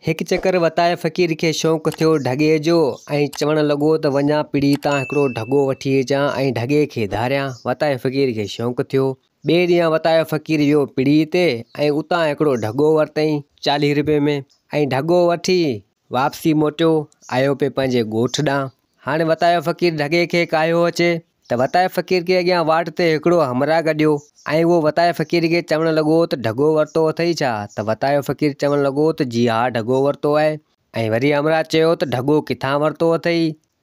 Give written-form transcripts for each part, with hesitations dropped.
एक चक्कर वताये फ़कीर के शौक़ थियो ढगे जो ऐं चवण लगो त वञा पीड़ी तां हिकिड़ो ढगो वठी अचां ऐं ढगे खे धारियां। वताये फ़कीर के शौक़ थियो। ॿिए ॾींहुं वताये फ़कीर वियो पीड़ी ते ऐं उतां हिकिड़ो ढगो वरितईं 40 रुपए में ऐं ढगो वठी वापसी मोटियो आयो पे पंहिंजे ॻोठ ॾांहुं। हाणे वताये फ़कीर ढगे खे कायो अचे त वताये फ़कीर के अॻियां वाट ते हिकिड़ो हमरा गॾियो ऐं उहो वताये फ़कीर के चवण लॻो त ढगो वरितो अथई छा? त वताये फ़कीर चवण लॻो त जी हा ढगो वरितो आहे। ऐं वरी हमरा चयो त ढगो किथां वरितो अथई?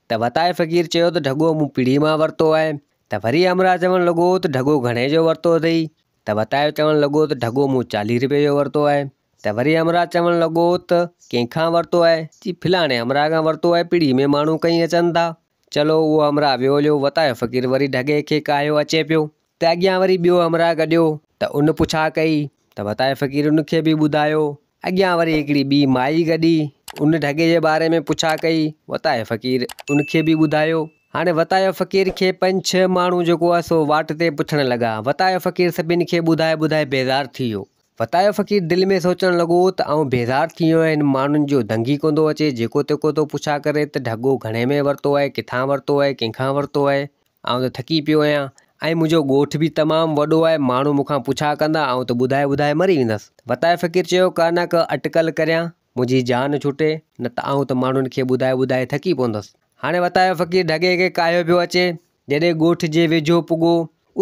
त वताये फ़कीर चयो त ढगो मूं पीड़ी मां वरितो आहे। त वरी हमरा चवण लॻो त ढगो घणे जो वरितो अथई? त वताये चवण लॻो त ढगो मूं 40 रुपए जो वरितो आहे। त वरी हमरा चवण लॻो त कंहिंखां वरितो आहे? जी फलाणे हमरा खां वरितो आहे, पीड़ी में माण्हू कई अचनि था। चलो उहो हमरा वियो हलियो। वताये फ़कीर वरी ढगे खे कायो अचे पियो त अॻियां वरी ॿियो हमरा गॾियो त उन पुछा कई त वताये फ़कीर उनखे बि ॿुधायो। अॻियां वरी हिकिड़ी ॿी माई गॾी उन ढगे जे बारे में पुछा कई। वताये फ़कीर उनखे बि ॿुधायो। हाणे वताये फ़कीर खे 5-6 माण्हू जेको आहे सो वाट ते पुछण लॻा। वताये फ़कीर सभिनि खे ॿुधाए ॿुधाए बेज़ार थी वियो। वताये फ़कीर दिलि में सोचण लॻो त आउं बेज़ार थी वियो आहियां, हिन माण्हुनि जो दंगी कोन थो अचे, जेको तेको थो पुछा करे त ढगो घणे में वरितो आहे, किथां वरितो आहे, कंहिंखां वरितो आहे। आउं त थकी पियो आहियां ऐं मुंहिंजो ॻोठ बि तमामु वॾो आहे, माण्हू मूंखां पुछा कंदा आउं त ॿुधाए ॿुधाए मरी वेंदसि। वताये फ़कीर चयो कान का अटकल करियां, मुंहिंजी जान छुटे, न त आउं त माण्हुनि खे ॿुधाए ॿुधाए थकी पवंदसि। हाणे वताये फ़कीर ढगे खे कायो पियो अचे। जॾहिं ॻोठ जे वेझो पुॻो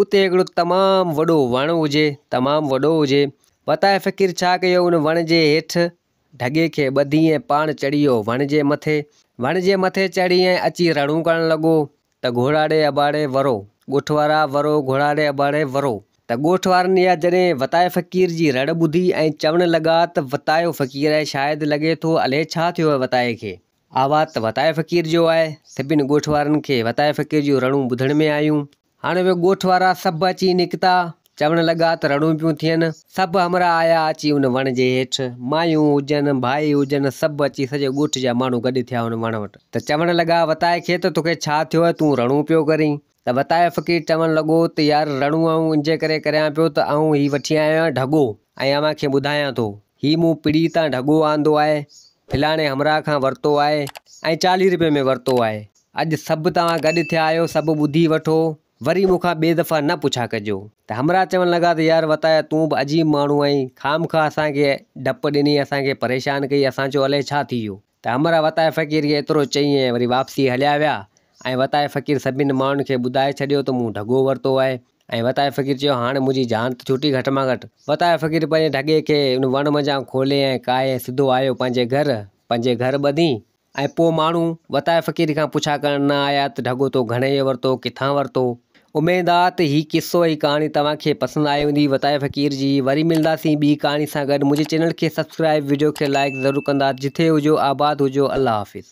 उते हिकिड़ो तमामु वॾो वणु हुजे, तमामु वॾो हुजे। वताये फ़कीर छा कयो, उन वण जे हेठि ढगे खे ॿधी ऐं पाण चढ़ी वियो वण जे मथे चढ़ी ऐं अची रणू करणु लॻो त घोड़ाड़े अबाड़े वरो, ॻोठ वारा वरो, घोड़ाड़े अबाड़े वरो। त ॻोठ वारनि इहा जॾहिं वताये फ़कीर जी रड़ ॿुधी ऐं चवण लॻा त वतायो फ़कीर आहे, शायदि लॻे थो अलाए छा थियो आहे वताये खे। आवाज़ त वताये फ़कीर जो आहे। सभिनि ॻोठ वारनि खे वताये फ़कीर जूं रणूं ॿुधण में आयूं। हाणे उहे ॻोठ वारा सभु अची निकिता, चवण लॻा त रणूं पियूं थियनि। सभु हमरा आया अची उन वण जे हेठि, मायूं हुजनि, भाई हुजनि, सभु अची सॼे ॻोठ जा माण्हू गॾु थिया उन वण वटि। त चवण लॻा वताये खे त तोखे छा थियो आहे, तूं रणूं पियो करीं? त वताये फ़कीर चवण लॻो त यार रणूं आऊं इन जे करे करियां पियो त आऊं ही वठी आयो आहियां ढगो ऐं अव्हां खे ॿुधायां थो, ही मूं पीड़ी तां ढगो आंदो आहे, फलाणे हमरा खां वरितो आहे ऐं 40 रुपए में वरितो आहे। अॼु सभु तव्हां गॾु थिया आहियो, सभु ॿुधी वठो, वरी मूंखां ॿिए दफ़ा न पुछा कजो। त हमरा चवण लॻा त यार वताये तूं बि अजीब माण्हू आहीं, खामखा असांखे डपु ॾिनी, असांखे परेशान कई, असांजो अलाए छा थी वियो। त हमरा वताये फ़कीर खे एतिरो चई ऐं वरी वापसी हलिया विया ऐं वताये फ़कीर सभिनि माण्हुनि खे ॿुधाए छॾियो त मूं ढगो वरितो आहे। ऐं वताये फ़कीर चयो हाणे मुंहिंजी जान त छुटी घटि मां घटि। वताये फ़कीर पंहिंजे ढगे खे उन वण मंझां खोले ऐं काए सिधो आयो पंहिंजे घर ॿधी ऐं पोइ माण्हू वताये फ़कीर खां पुछा करण न आया त ढगो तो घणे जो वरितो, किथां वरितो। उमेद आहे त ही किस्सो, ही कहाणी तव्हांखे पसंदि आई हूंदी वताये फ़कीर जी। वरी मिलंदासीं ॿी कहाणी सां गॾु। मुंहिंजे चैनल खे सब्सक्राइब, वीडियो खे लाइक ज़रूरु कंदा। जिथे हुजो आबाद हुजो, अल्लाह हाफ़िज़।